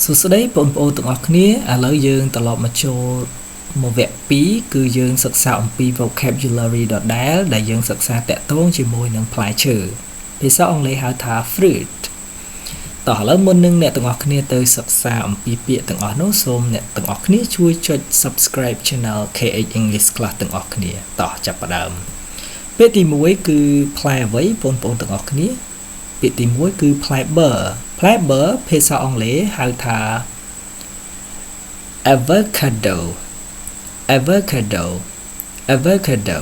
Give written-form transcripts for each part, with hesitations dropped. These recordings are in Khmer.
សួស្តីបងប្អូនទាំងអស់គ្នាឥឡូវយើងត្រឡប់មកចូលមកវគ្គ 2 គឺយើងសិក្សាអំពី vocabulary ដដែលដែលយើងសិក្សាតាក់ទងជាមួយនឹងផ្លែឈើភាសាអង់គ្លេសហៅថា fruit តោះឥឡូវមុននឹងអ្នកទាំងអស់គ្នាទៅសិក្សាអំពីពាក្យទាំងអស់នោះសូមអ្នកទាំងអស់គ្នាជួយចុច subscribe channel KH English Class ទាំងអស់គ្នាតោះចាប់ផ្ដើមពាក្យទី1គឺផ្លែអ្វីបងប្អូនទាំងអស់គ្នាពាក្យទី1គឺផ្លែបឺផ្លែបឺភាសាអង់គ្លេសហៅថា avocado avocado avocado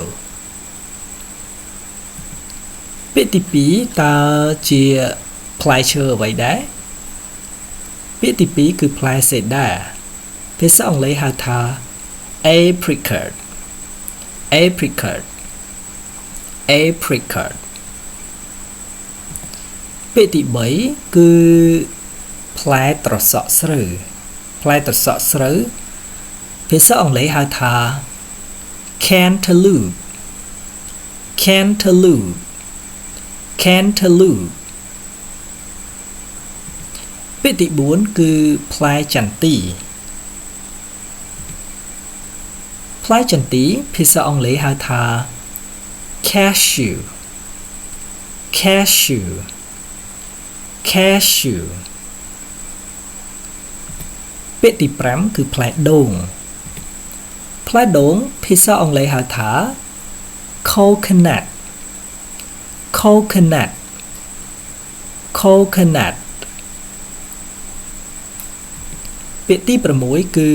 ពាក្យទី2តើជាផ្លែឈើអ្វីដែរពាក្យទី2គឺផ្លែសេដាភាសាអង់គ្លេសហៅថា apricot apricot apricot ពាក្យទី3គឺផ្លែត្រសក់ស្រូវផ្លែត្រសក់ស្រូវភាសាអង់គ្លេសហៅថា cantaloupe cantaloupe cantaloupe ពាក្យទី4គឺផ្លែចន្ទីផ្លែចន្ទីភាសាអង់គ្លេសហៅថា cashew cashew cashew ពាក្យទី5គឺផ្លែដូងផ្លែដូងភាសាអង់គ្លេសហៅថា coconut coconut coconut ពាក្យទី6គឺ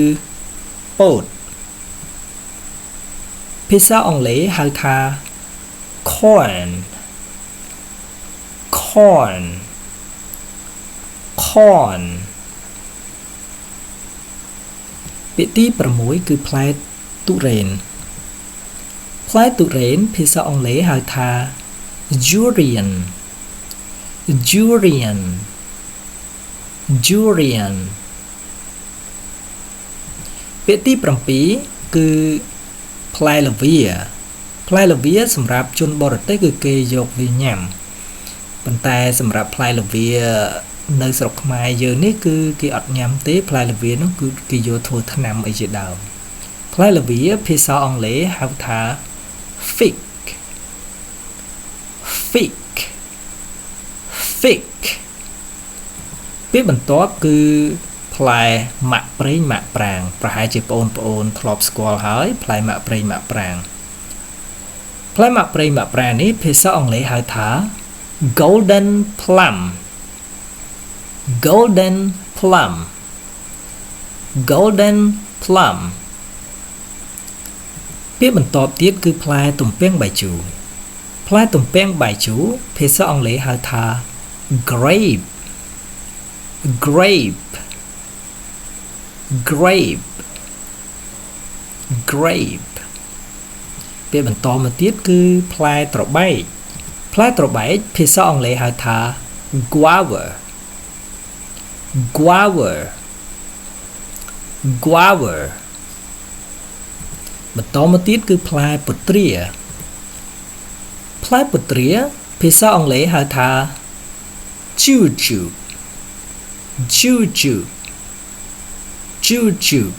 ពោតភាសាអង់គ្លេសហៅថា corn corn corn ពាក្យទី6គឺផ្លែទុរេនផ្លែទុរេនភាសាអង់គ្លេសហៅថា durian durian durian ពាក្យទី7គឺផ្លែល្វាផ្លែល្វាសម្រាប់ជនបរទេសគឺគេយកវាញ៉ាំប៉ុន្តែសម្រាប់ផ្លែល្វានៅស្រុកខ្មែរយើងនេះគឺគេអត់ញ៉ាំទេផ្លែល្វានោះគឺគេយកធ្វើថ្នាំអីជាដើមផ្លែល្វាភាសាអង់គ្លេសហៅថា fig fig fig ពាក្យបន្ទាប់គឺផ្លែម៉ាក់ប្រេងម៉ាក់ប្រាងប្រហែលជាបងប្អូនធ្លាប់ស្គាល់ហើយផ្លែម៉ាក់ប្រេងម៉ាក់ប្រាងផ្លែម៉ាក់ប្រេងម៉ាក់ប្រាងនេះភាសាអង់គ្លេសហៅថា golden plum golden plum golden plum ពាក្យបន្ទាប់ទៀតគឺផ្លែទំពាំងបាយជូរផ្លែទំពាំងបាយជូរភាសាអង់គ្លេសហៅថា grape grape grape grape ពាក្យបន្តមកទៀតគឺផ្លែត្របែកផ្លែត្របែកភាសាអង់គ្លេសហៅថា guava guava guava បន្តមកទៀតគឺផ្លែពុទ្រាផ្លែពុទ្រាភាសាអង់គ្លេសហៅថា jujube jujube jujube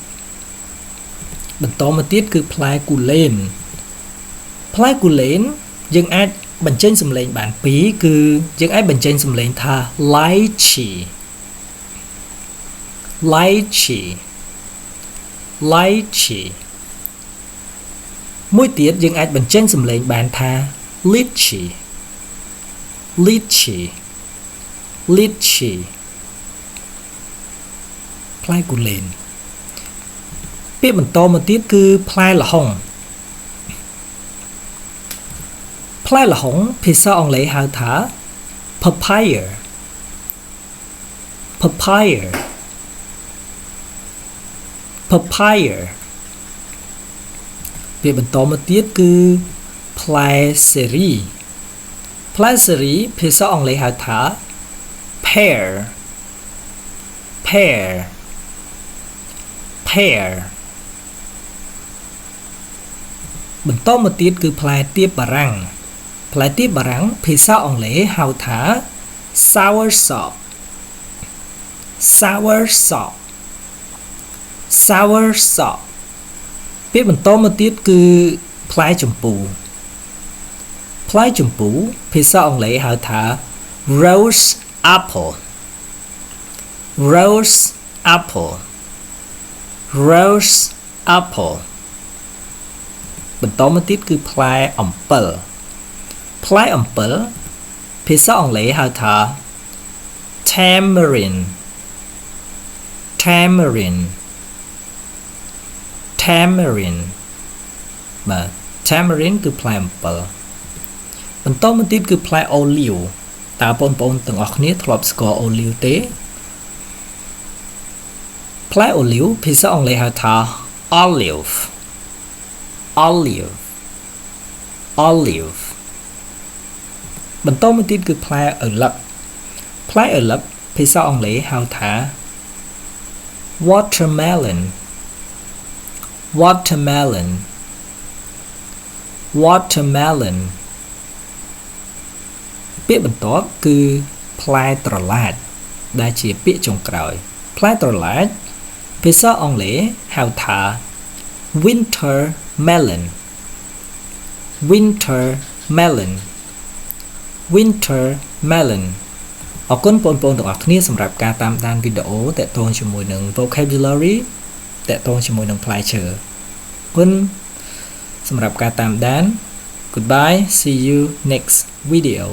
បន្តមកទៀតគឺផ្លែគូលែនផ្លែគូលែនយើងអាចបញ្ចេញសំឡេងបានពីរគឺយើងអាចបញ្ចេញសំឡេងថា lychee lychee lychee មួយទៀតយើងអាចបញ្ចេញសំឡេងបានថា lychee lychee lychee ផ្លែគូលែនពាក្យបន្តមកទៀតគឺផ្លែល្ហុងផ្លែល្ហុងភាសាអង់គ្លេសហៅថា papaya papaya papaya ពាក្យបន្តមកទៀតគឺផ្លែសេរីផ្លែសេរីភាសាអង់គ្លេសហៅថា pear pear pear បន្តមកទៀតគឺផ្លែទៀបបារាំងផ្លែទៀបបារាំងភាសាអង់គ្លេសហៅថា soursop sour sop sour sop ពាក្យបន្តមកទៀតគឺផ្លែជម្ពូផ្លែជម្ពូភាសាអង់គ្លេសហៅថា rose apple rose apple rose apple បន្តមកទៀតគឺផ្លែអំពិលផ្លែអំពិលភាសាអង់គ្លេសហៅថា tamarind tamarind tamarind បាទ tamarind គឺផ្លែអំពិលបន្តមកទៀតគឺផ្លែអូលីវតើបងប្អូនទាំងអស់គ្នាធ្លាប់ស្គាល់អូលីវទេផ្លែអូលីវភាសាអង់គ្លេសហៅថា olive olive olive បន្តមកទៀតគឺផ្លែឪឡឹកផ្លែឪឡឹកភាសាអង់គ្លេសហៅថា watermelon watermelon watermelon ពាក្យបន្ទាប់គឺផ្លែត្រឡាចដែលជាពាក្យចុងក្រោយផ្លែត្រឡាចភាសាអង់គ្លេសហៅថា winter melon winter melon winter melon អរគុណបងប្អូនទាំងអស់គ្នាសម្រាប់ការតាមដានវីដេអូតាក់ទងជាមួយនឹង vocabulary តាក់ទងជាមួយនឹងផ្លែឈើអរគុណសម្រាប់ការតាមដាន Goodbye see you next video